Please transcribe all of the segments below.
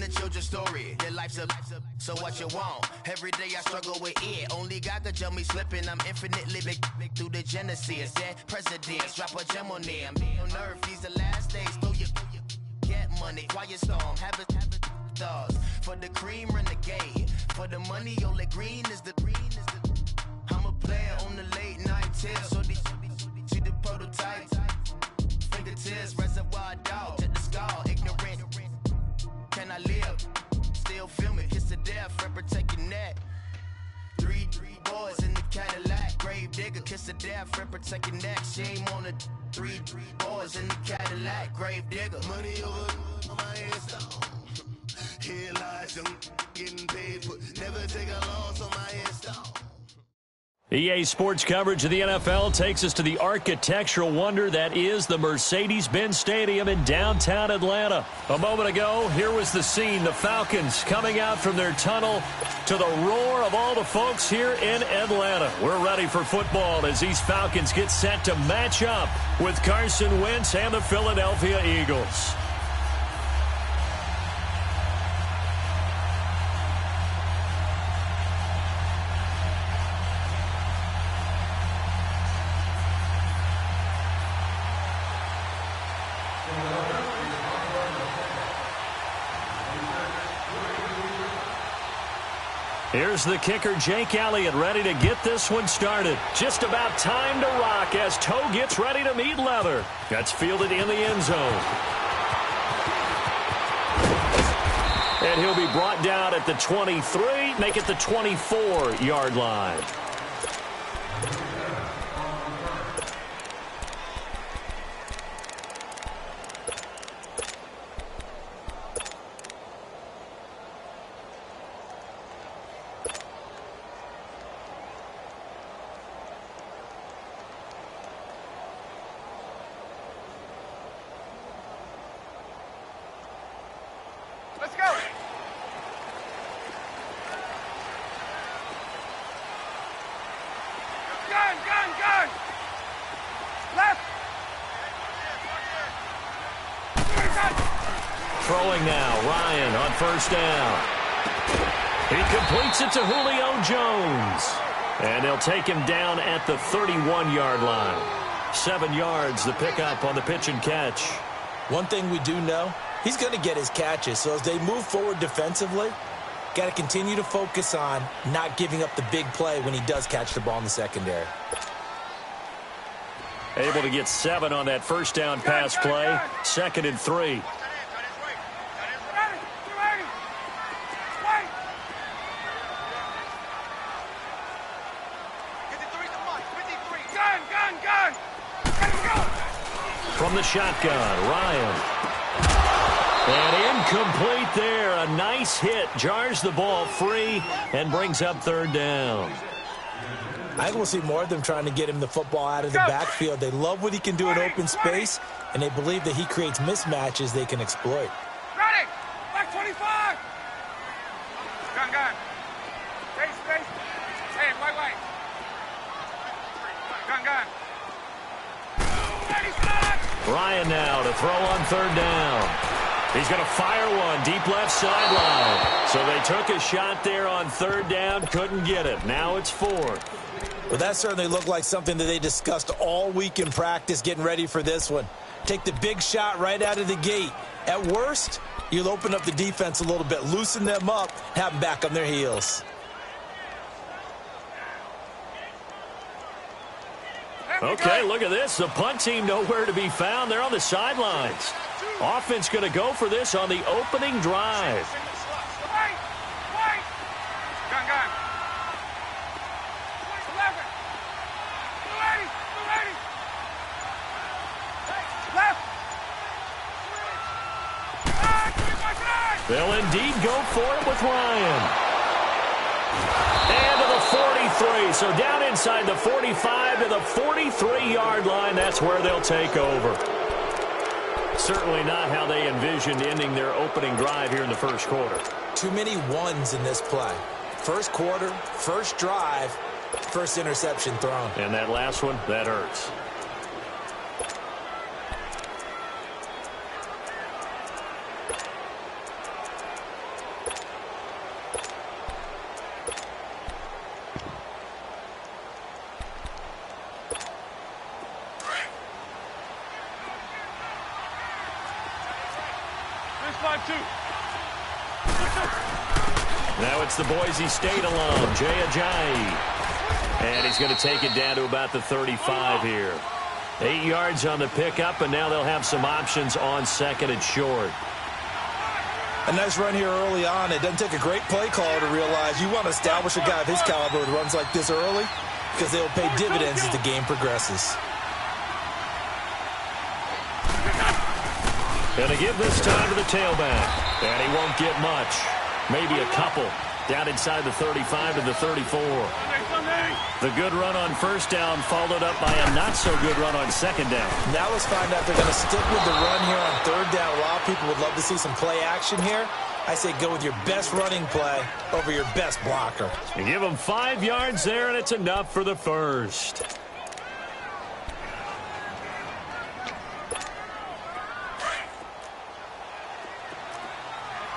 a children's story. Your life's a so what you want. Every day I struggle with it. Only God could jump me slipping. I'm infinitely big through the Genesis. Dead presidents, drop a gem on them. On earth, these the last days. Throw your get money, quiet storm, have it stars. For the cream, renegade. For the money, Ole Green is the I'm a player on the late night tip. So they see the prototype. Fingertips, reservoir dog, check the skull, ignorant. Can I live? Still film it, kiss to death, friend protect your neck. Three boys in the Cadillac, grave digger, kiss to death, friend protect your neck. Shame on the three boys in the Cadillac, grave digger. Money over on my headstone. Here lies them getting paid, but never take a loss on my headstone. EA Sports coverage of the NFL takes us to the architectural wonder that is the Mercedes-Benz Stadium in downtown Atlanta. A moment ago, here was the scene. The Falcons coming out from their tunnel to the roar of all the folks here in Atlanta. We're ready for football as these Falcons get set to match up with Carson Wentz and the Philadelphia Eagles. Here's the kicker, Jake Elliott, ready to get this one started. Just about time to rock as Toe gets ready to meet leather. That's fielded in the end zone. And he'll be brought down at the 23, make it the 24-yard line. Let's go. Gun. Left. Throwing now, Ryan on first down. He completes it to Julio Jones. And they'll take him down at the 31-yard line. 7 yards, the pickup on the pitch and catch. One thing we do know, he's going to get his catches. So as they move forward defensively, got to continue to focus on not giving up the big play when he does catch the ball in the secondary. Able to get 7 on that first down pass play. 2nd and 3. From the shotgun, Ryan. And incomplete there. A nice hit. Jars the ball free and brings up 3rd down. I think we'll see more of them trying to get him the football out of the backfield. They love what he can do in open space, and they believe that he creates mismatches they can exploit. Ready. Back 25. Gun. Space. Hey, wait. Gun. Ryan now to throw on 3rd down. He's going to fire one deep left sideline. So they took a shot there on 3rd down, couldn't get it. Now it's 4th. Well, that certainly looked like something that they discussed all week in practice getting ready for this one. Take the big shot right out of the gate. At worst, you'll open up the defense a little bit, loosen them up, have them back on their heels. Okay, look at this. The punt team nowhere to be found. They're on the sidelines. Offense going to go for this on the opening drive. Gun. 11. Left. They'll indeed go for it with Ryan. And to the 43. So down inside the 45 to the 43-yard line. That's where they'll take over. Certainly not how they envisioned ending their opening drive here in the first quarter. Too many ones in this play. First quarter, first drive, first interception thrown. And that last one, that hurts. Now it's the Boise State alum, Jay Ajayi. And he's going to take it down to about the 35 here. 8 yards on the pickup, and now they'll have some options on second and short. A nice run here early on. It doesn't take a great play caller to realize you want to establish a guy of his caliber with runs like this early because they'll pay dividends as the game progresses. Gonna give this time to the tailback. And he won't get much. Maybe a couple. Down inside the 35 to the 34. The good run on first down followed up by a not-so-good run on second down. Now let's find out if they're going to stick with the run here on third down. A lot of people would love to see some play action here. I say go with your best running play over your best blocker. You give them 5 yards there, and it's enough for the first.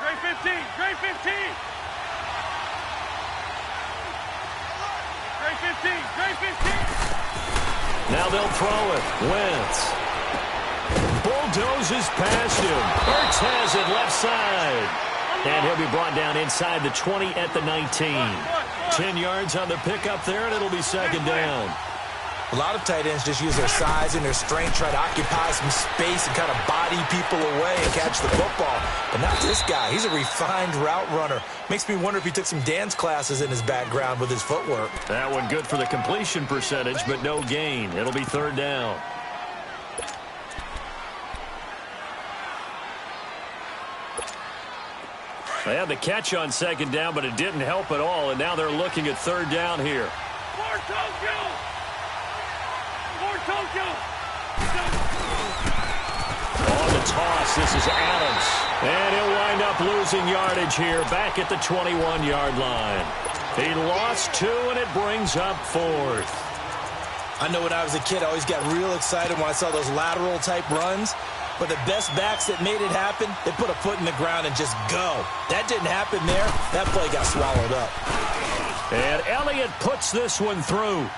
Great 15, great 15. Great 15, great 15. Now they'll throw it. Wentz bulldozes past him. Ertz has it left side. And he'll be brought down inside the 20 at the 19. 10 yards on the pickup there, and it'll be second down. A lot of tight ends just use their size and their strength, try to occupy some space and kind of body people away and catch the football. But not this guy. He's a refined route runner. Makes me wonder if he took some dance classes in his background with his footwork. That one good for the completion percentage, but no gain. It'll be third down. They had the catch on second down, but it didn't help at all, and now they're looking at third down here. More Tokyo! More Tokyo! On the toss, this is Adams. And he'll wind up losing yardage here, back at the 21-yard line. He lost 2, and it brings up fourth. I know when I was a kid, I always got real excited when I saw those lateral-type runs. But the best backs that made it happen, they put a foot in the ground and just go. That didn't happen there. That play got swallowed up. And Elliott puts this one through.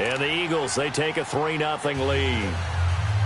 And the Eagles, they take a 3-0 lead.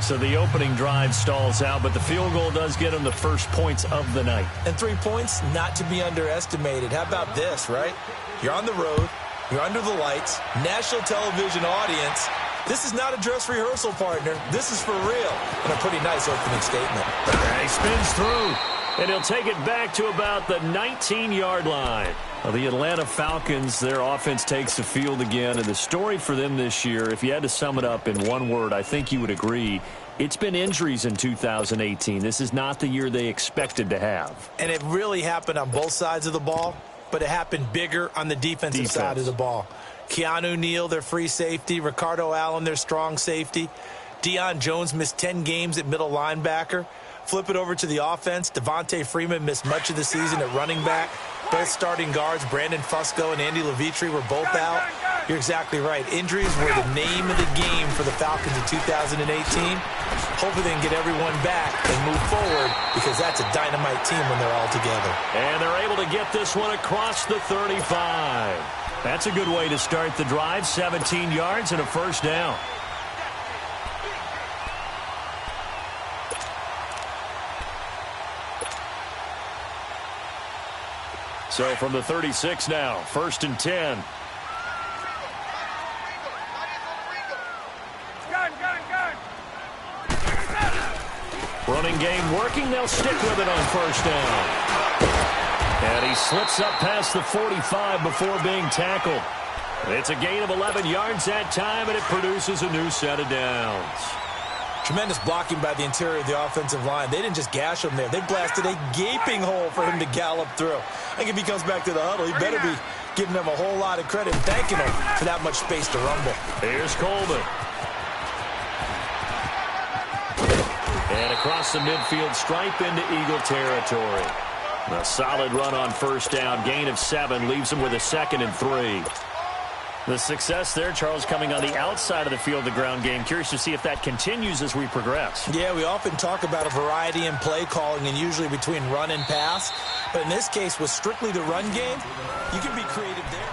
So the opening drive stalls out, but the field goal does get them the first points of the night. And 3 points, not to be underestimated. How about this, right? You're on the road. You're under the lights. National television audience. This is not a dress rehearsal, partner. This is for real. And a pretty nice opening statement. And he spins through. And he'll take it back to about the 19-yard line. Well, the Atlanta Falcons, their offense takes the field again. And the story for them this year, if you had to sum it up in one word, I think you would agree, it's been injuries in 2018. This is not the year they expected to have. And it really happened on both sides of the ball, but it happened bigger on the defensive side of the ball. Keanu Neal, their free safety. Ricardo Allen, their strong safety. Deion Jones missed 10 games at middle linebacker. Flip it over to the offense. Devontae Freeman missed much of the season at running back. Both starting guards, Brandon Fusco and Andy Levitre, were both out. You're exactly right. Injuries were the name of the game for the Falcons in 2018. Hopefully they can get everyone back and move forward because that's a dynamite team when they're all together. And they're able to get this one across the 35. That's a good way to start the drive. 17 yards and a first down. So from the 36 now, 1st and 10. Running game working. They'll stick with it on first down. And he slips up past the 45 before being tackled. It's a gain of 11 yards that time, and it produces a new set of downs. Tremendous blocking by the interior of the offensive line. They didn't just gash him there. They blasted a gaping hole for him to gallop through. I think if he comes back to the huddle, he better be giving them a whole lot of credit and thanking him for that much space to rumble. Here's Coleman. And across the midfield stripe into Eagle territory. A solid run on first down. Gain of 7 leaves him with a 2nd and 3. The success there, Charles, coming on the outside of the field, the ground game. Curious to see if that continues as we progress. Yeah, we often talk about a variety in play calling and usually between run and pass. But in this case, with strictly the run game, you can be creative there.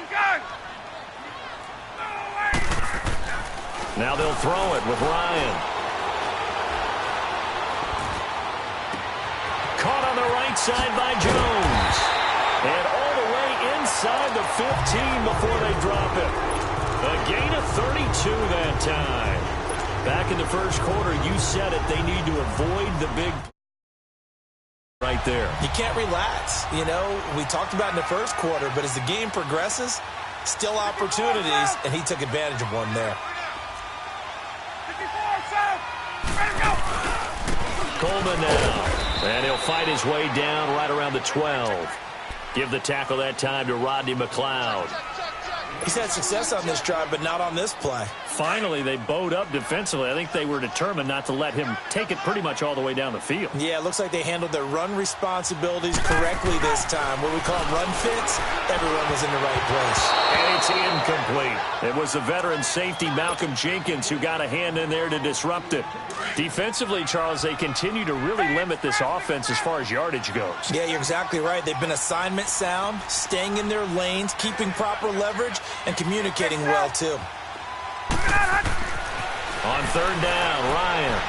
Gun! Now they'll throw it with Ryan. Caught on the right side by Jones. And all the way inside the 15 before they drop it. A gain of 32 that time. Back in the first quarter, you said it, they need to avoid the big right there. You can't relax. You know, we talked about in the first quarter, but as the game progresses, still opportunities, and he took advantage of one there. Coleman now, and he'll fight his way down right around the 12. Give the tackle that time to Rodney McLeod. He's had success on this drive, but not on this play. Finally, they bowed up defensively. I think they were determined not to let him take it pretty much all the way down the field. Yeah, it looks like they handled their run responsibilities correctly this time. What we call run fits, everyone was in the right place. And it's incomplete. It was the veteran safety Malcolm Jenkins who got a hand in there to disrupt it. Defensively, Charles, they continue to really limit this offense as far as yardage goes. Yeah, you're exactly right. They've been assignment sound, staying in their lanes, keeping proper leverage, and communicating well, too. On third down, Ryan.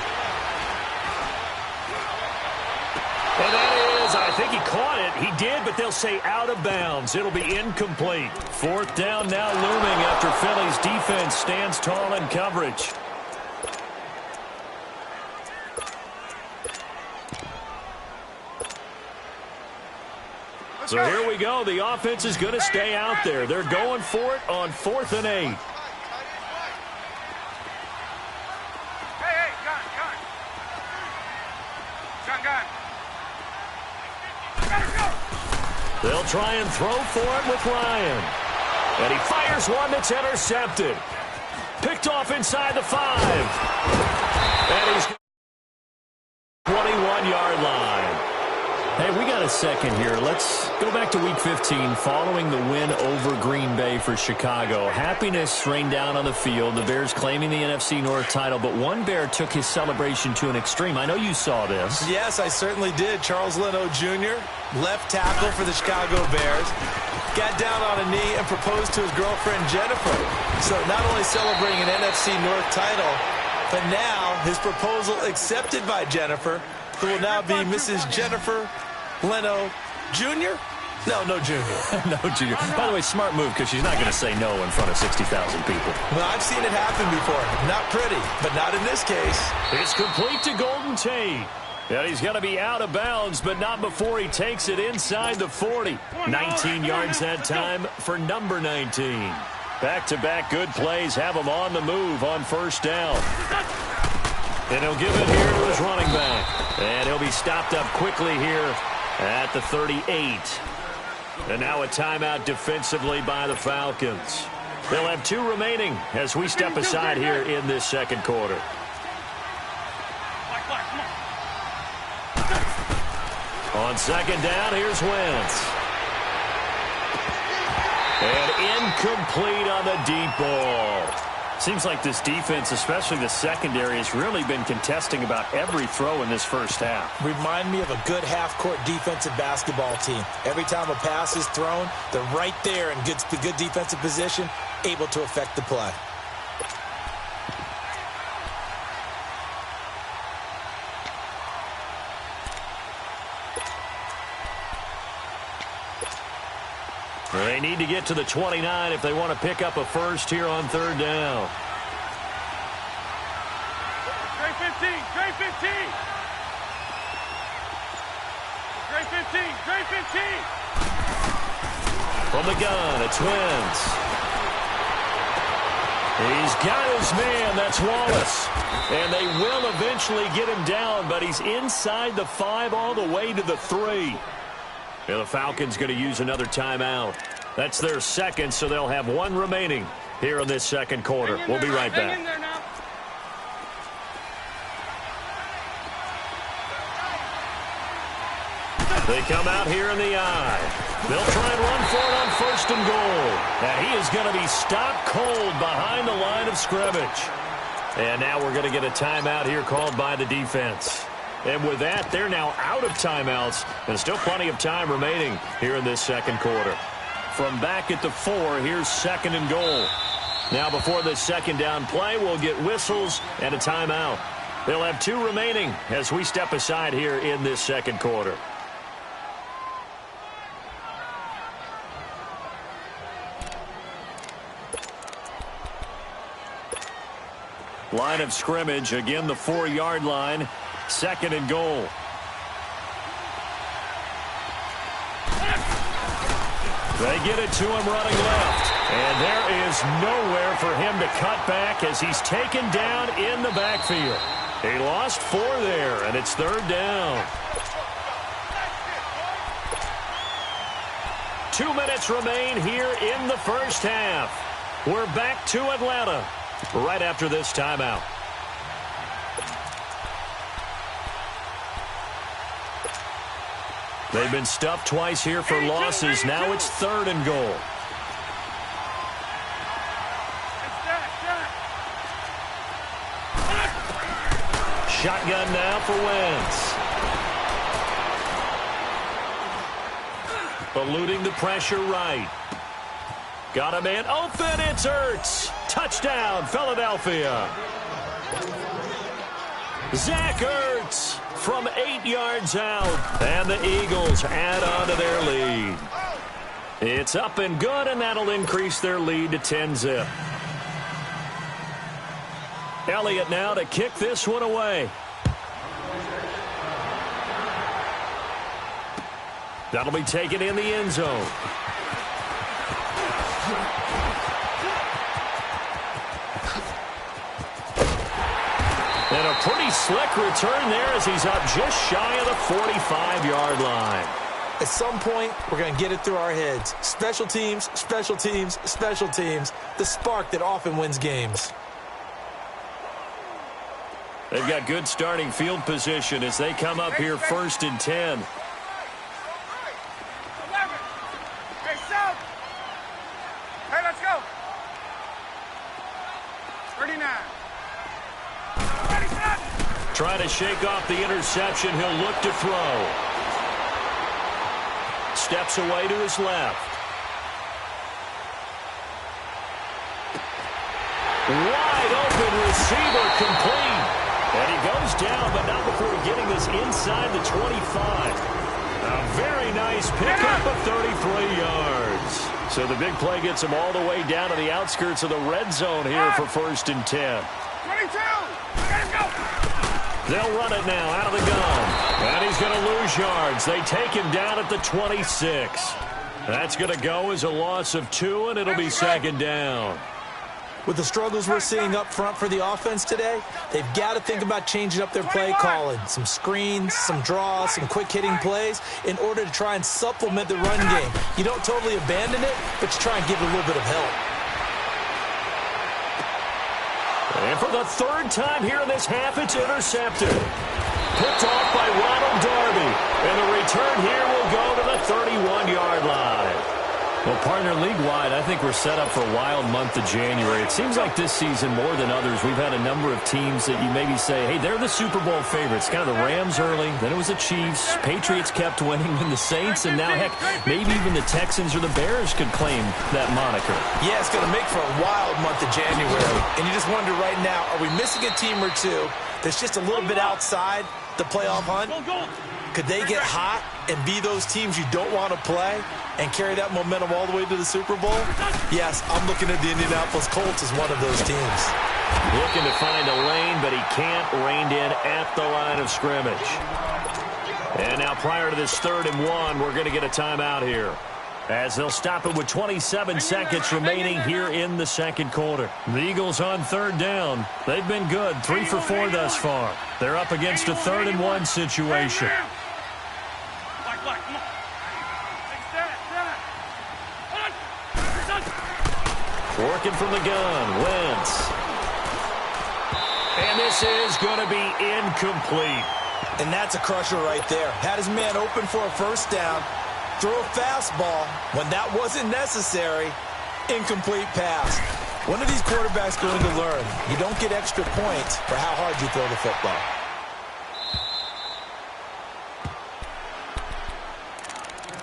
And that is, I think he caught it. He did, but they'll say out of bounds. It'll be incomplete. Fourth down now looming after Philly's defense stands tall in coverage. So here we go. The offense is going to stay out there. They're going for it on 4th and 8. They'll try and throw for it with Ryan. And he fires one that's intercepted. Picked off inside the 5. And he's 21-yard line. Hey, we got a second here. Let's go back to Week 15 following the win over Green Bay for Chicago. Happiness rained down on the field. The Bears claiming the NFC North title, but one Bear took his celebration to an extreme. I know you saw this. Yes, I certainly did. Charles Leno Jr., left tackle for the Chicago Bears, got down on a knee and proposed to his girlfriend Jennifer. So not only celebrating an NFC North title, but now his proposal accepted by Jennifer, who will now be Mrs. Jennifer Leno Jr.? No Jr. No Jr. By the way, smart move because she's not going to say no in front of 60,000 people. Well, I've seen it happen before. Not pretty, but not in this case. It's complete to Golden Tate. And he's going to be out of bounds, but not before he takes it inside the 40. 19 yards that time for number 19. Back-to-back good plays have him on the move on first down. And he'll give it here to his running back. And he'll be stopped up quickly here at the 38. And now a timeout defensively by the Falcons. They'll have 2 remaining as we step aside here in this second quarter. On second down, here's Wentz. And incomplete on the deep ball. Seems like this defense, especially the secondary, has really been contesting about every throw in this first half. Remind me of a good half-court defensive basketball team. Every time a pass is thrown, they're right there in good defensive position, able to affect the play. They need to get to the 29 if they want to pick up a first here on third down. Trey 15, Trey 15. Trey 15, Trey 15. From the gun, it's Wentz. He's got his man, that's Wallace. And they will eventually get him down, but he's inside the 5 all the way to the 3. And the Falcons going to use another timeout. That's their second, so they'll have 1 remaining here in this second quarter. We'll be right back. They come out here in the eye. They'll try and run for it on first and goal. And he is going to be stopped cold behind the line of scrimmage. And now we're going to get a timeout here called by the defense. And with that, they're now out of timeouts. And still plenty of time remaining here in this second quarter. From back at the 4, here's second and goal. Now before this second down play, we'll get whistles and a timeout. They'll have 2 remaining as we step aside here in this second quarter. Line of scrimmage, again the 4-yard line, 2nd and goal. They get it to him running left. And there is nowhere for him to cut back as he's taken down in the backfield. He lost 4 there, and it's 3rd down. 2 minutes remain here in the first half. We're back to Atlanta right after this timeout. They've been stuffed twice here for losses. Now it's 3rd and goal. Shotgun now for Wentz. Eluding the pressure right. Got a man open. It's Ertz. Touchdown, Philadelphia. Zach Ertz from 8 yards out. And the Eagles add on to their lead. It's up and good, and that'll increase their lead to 10-zip. Elliott now to kick this one away. That'll be taken in the end zone. And a pretty slick return there as he's up just shy of the 45-yard line. At some point, we're going to get it through our heads. Special teams, special teams, special teams. The spark that often wins games. They've got good starting field position as they come up here 1st and 10. Hey, let's go. 39. Trying to shake off the interception. He'll look to throw. Steps away to his left. Wide open receiver complete. And he goes down, but not before getting this inside the 25. A very nice pickup of 33 yards. So the big play gets him all the way down to the outskirts of the red zone here for 1st and 10. 22. Let's go. They'll run it now out of the gun. And he's going to lose yards. They take him down at the 26. That's going to go as a loss of 2, and it'll be 2nd down. With the struggles we're seeing up front for the offense today, they've got to think about changing up their play calling. Some screens, some draws, some quick-hitting plays in order to try and supplement the run game. You don't totally abandon it, but you try and give it a little bit of help. And for the 3rd time here in this half, it's intercepted. Picked off by Ronald Darby. And the return here will go to the 31-yard line. Well, partner, league-wide, I think we're set up for a wild month of January. It seems like this season, more than others, we've had a number of teams that you maybe say, hey, they're the Super Bowl favorites. Kind of the Rams early, then it was the Chiefs. Patriots kept winning, and the Saints, and now, heck, maybe even the Texans or the Bears could claim that moniker. Yeah, it's going to make for a wild month of January. And you just wonder right now, are we missing a team or two that's just a little bit outside the playoff hunt? Could they get hot and be those teams you don't want to play and carry that momentum all the way to the Super Bowl? Yes, I'm looking at the Indianapolis Colts as one of those teams. Looking to find a lane, but he can't. Reined in at the line of scrimmage. And now prior to this 3rd and 1, we're going to get a timeout here, as they'll stop it with 27 seconds remaining here in the second quarter. The Eagles on 3rd down. They've been good, 3 for 4 thus far. They're up against a 3rd and 1 situation. Working from the gun, Wentz. And this is going to be incomplete. And that's a crusher right there. Had his man open for a 1st down. Throw a fastball when that wasn't necessary. Incomplete pass. When are these quarterbacks going to learn? You don't get extra points for how hard you throw the football.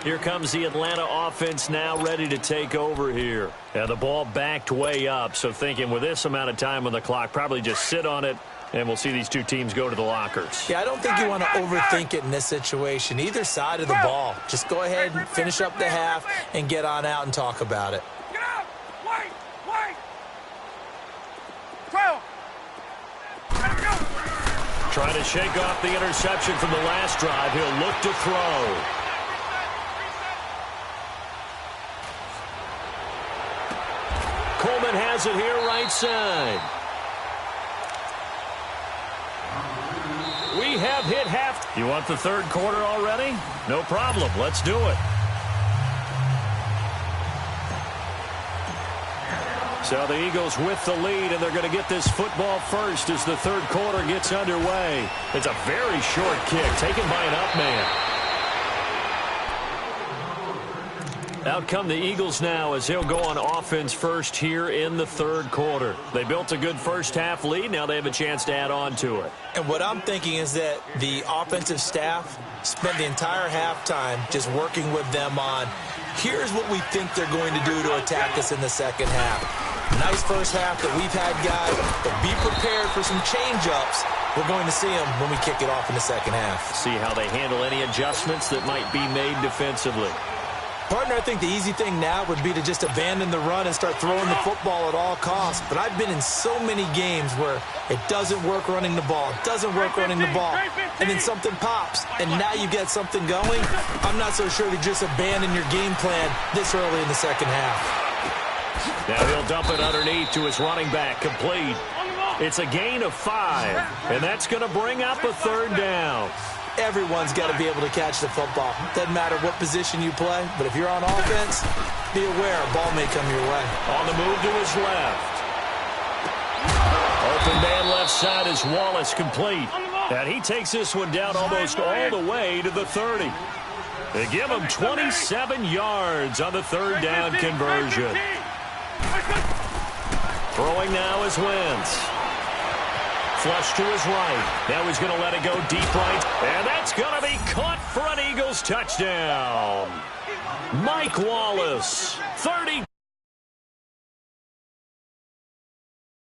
Here comes the Atlanta offense now ready to take over here. And the ball backed way up, so thinking with this amount of time on the clock, probably just sit on it, and we'll see these two teams go to the lockers. Yeah, I don't think you want to overthink it in this situation. Either side of the ball. Just go ahead and finish up the half and get on out and talk about it. Get out! Wait! 12! Let's go! Trying to shake off the interception from the last drive. He'll look to throw. Coleman has it here right side. We have hit half. You want the third quarter already? No problem. Let's do it. So the Eagles with the lead, and they're going to get this football first as the third quarter gets underway. It's a very short kick taken by an up man. Out come the Eagles now as they'll go on offense first here in the third quarter. They built a good first half lead. Now they have a chance to add on to it. And what I'm thinking is that the offensive staff spent the entire halftime just working with them on, here's what we think they're going to do to attack us in the second half. Nice first half that we've had, guys, but be prepared for some change-ups. We're going to see them when we kick it off in the second half. See how they handle any adjustments that might be made defensively. Partner, I think the easy thing now would be to just abandon the run and start throwing the football at all costs. But I've been in so many games where it doesn't work running the ball, and then something pops, and now you get something going. I'm not so sure to just abandon your game plan this early in the second half. Now he'll dump it underneath to his running back, complete. It's a gain of 5, and that's going to bring up a third down. Everyone's got to be able to catch the football. Doesn't matter what position you play, but if you're on offense, be aware a ball may come your way. On the move to his left. Open man left side is Wallace, complete. And he takes this one down almost all the way to the 30. They give him 27 yards on the third down conversion. Throwing now is Wentz. Flush to his right. Now he's going to let it go deep right. And that's going to be caught for an Eagles touchdown. Mike Wallace, 30.